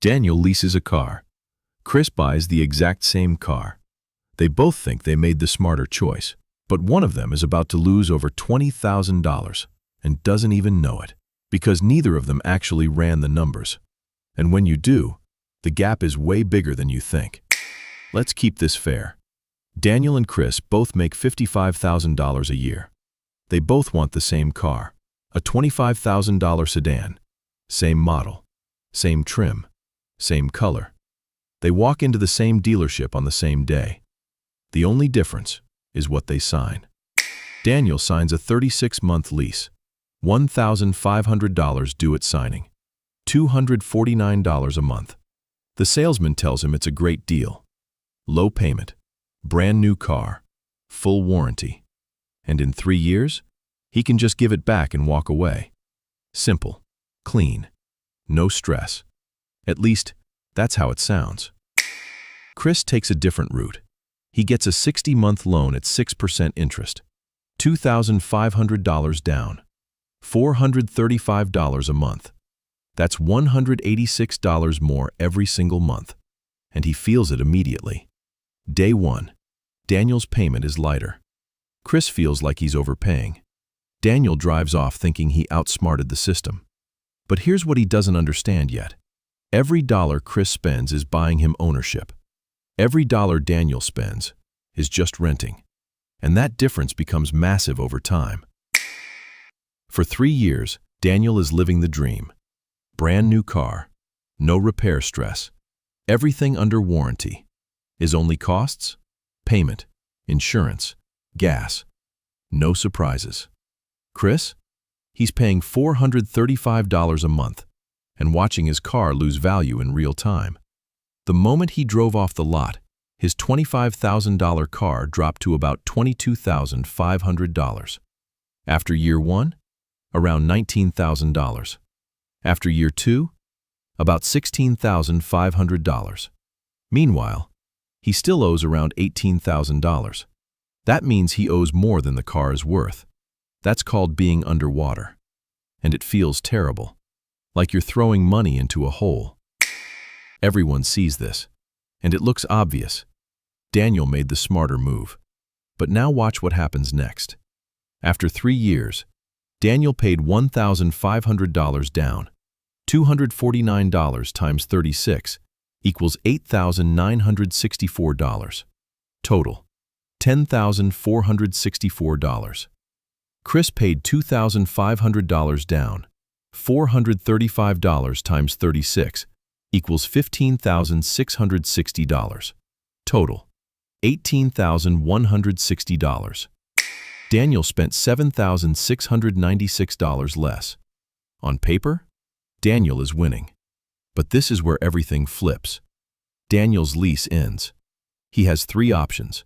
Daniel leases a car. Chris buys the exact same car. They both think they made the smarter choice, but one of them is about to lose over $20,000 and doesn't even know it, because neither of them actually ran the numbers. And when you do, the gap is way bigger than you think. Let's keep this fair. Daniel and Chris both make $55,000 a year. They both want the same car, a $25,000 sedan, same model, same trim, same color. They walk into the same dealership on the same day. The only difference is what they sign. Daniel signs a 36-month lease, $1,500 due at signing, $249 a month. The salesman tells him it's a great deal. Low payment, brand new car, full warranty. And in 3 years, he can just give it back and walk away. Simple, clean, no stress. At least, that's how it sounds. Chris takes a different route. He gets a 60-month loan at 6% interest, $2,500 down, $435 a month. That's $186 more every single month, and he feels it immediately. Day 1, Daniel's payment is lighter. Chris feels like he's overpaying. Daniel drives off thinking he outsmarted the system. But here's what he doesn't understand yet. Every dollar Chris spends is buying him ownership. Every dollar Daniel spends is just renting. And that difference becomes massive over time. For 3 years, Daniel is living the dream. Brand new car, no repair stress, everything under warranty. His only costs? Payment, insurance, gas. No surprises. Chris? He's paying $435 a month and watching his car lose value in real time. The moment he drove off the lot, his $25,000 car dropped to about $22,500. After year 1, around $19,000. After year 2, about $16,500. Meanwhile, he still owes around $18,000. That means he owes more than the car is worth. That's called being underwater. And it feels terrible, like you're throwing money into a hole. Everyone sees this, and it looks obvious. Daniel made the smarter move. But now watch what happens next. After 3 years, Daniel paid $1,500 down. $249 times 36 equals $8,964. Total, $10,464. Chris paid $2,500 down. $435 times 36 equals $15,660. Total, $18,160. Daniel spent $7,696 less. On paper, Daniel is winning. But this is where everything flips. Daniel's lease ends. He has 3 options.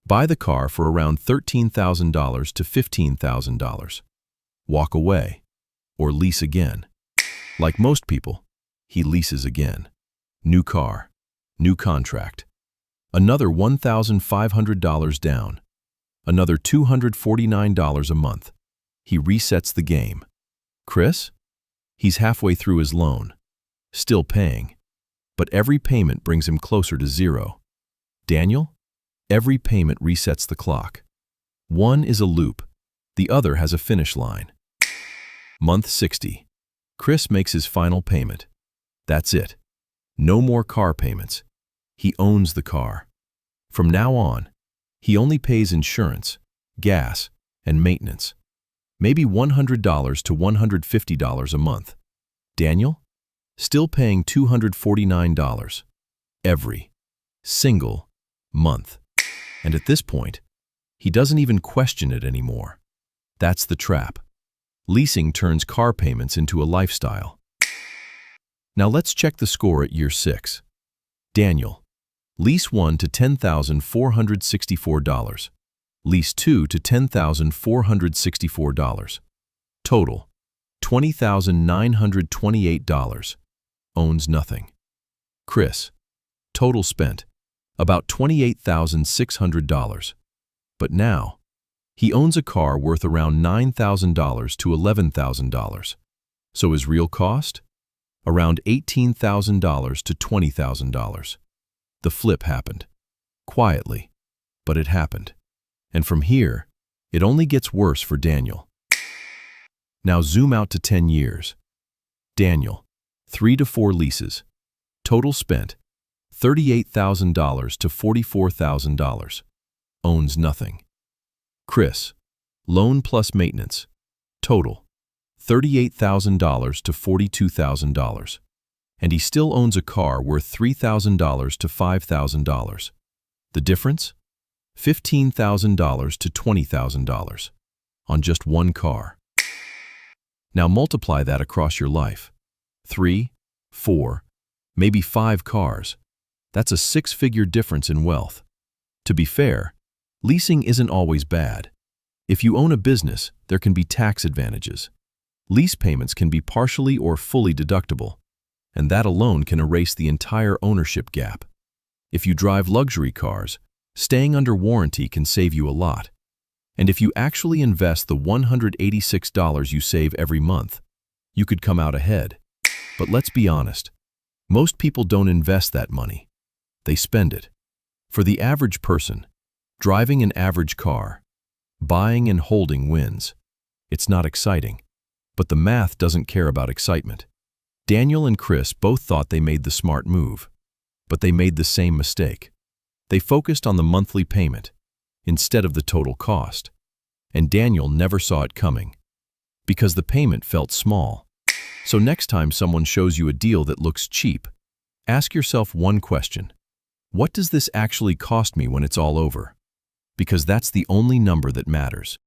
Buy the car for around $13,000 to $15,000. Walk away. Or lease again. Like most people, he leases again. New car. New contract. Another $1,500 down. Another $249 a month. He resets the game. Chris? He's halfway through his loan. Still paying. But every payment brings him closer to zero. Daniel? Every payment resets the clock. One is a loop. The other has a finish line. Month 60. Chris makes his final payment. That's it. No more car payments. He owns the car. From now on, he only pays insurance, gas, and maintenance. Maybe $100 to $150 a month. Daniel? Still paying $249. Every single month. And at this point, he doesn't even question it anymore. That's the trap. Leasing turns car payments into a lifestyle. Now let's check the score at year 6. Daniel. Lease 1 to $10,464. Lease 2 to $10,464. Total, $20,928. Owns nothing. Chris. Total spent, about $28,600. But now, he owns a car worth around $9,000 to $11,000. So his real cost? around $18,000 to $20,000. The flip happened. Quietly, but it happened. And from here, it only gets worse for Daniel. Now zoom out to 10 years. Daniel, 3 to 4 leases. Total spent, $38,000 to $44,000. Owns nothing. Chris, loan plus maintenance. Total, $38,000 to $42,000. And he still owns a car worth $3,000 to $5,000. The difference? $15,000 to $20,000 on just one car. Now multiply that across your life. 3, 4, maybe 5 cars. That's a 6-figure difference in wealth. To be fair, leasing isn't always bad. If you own a business, there can be tax advantages. Lease payments can be partially or fully deductible, and that alone can erase the entire ownership gap. If you drive luxury cars, staying under warranty can save you a lot. And if you actually invest the $186 you save every month, you could come out ahead. But let's be honest, most people don't invest that money. They spend it. For the average person, driving an average car, buying and holding wins. It's not exciting, but the math doesn't care about excitement. Daniel and Chris both thought they made the smart move, but they made the same mistake. They focused on the monthly payment instead of the total cost, and Daniel never saw it coming because the payment felt small. So next time someone shows you a deal that looks cheap, ask yourself one question: what does this actually cost me when it's all over? Because that's the only number that matters.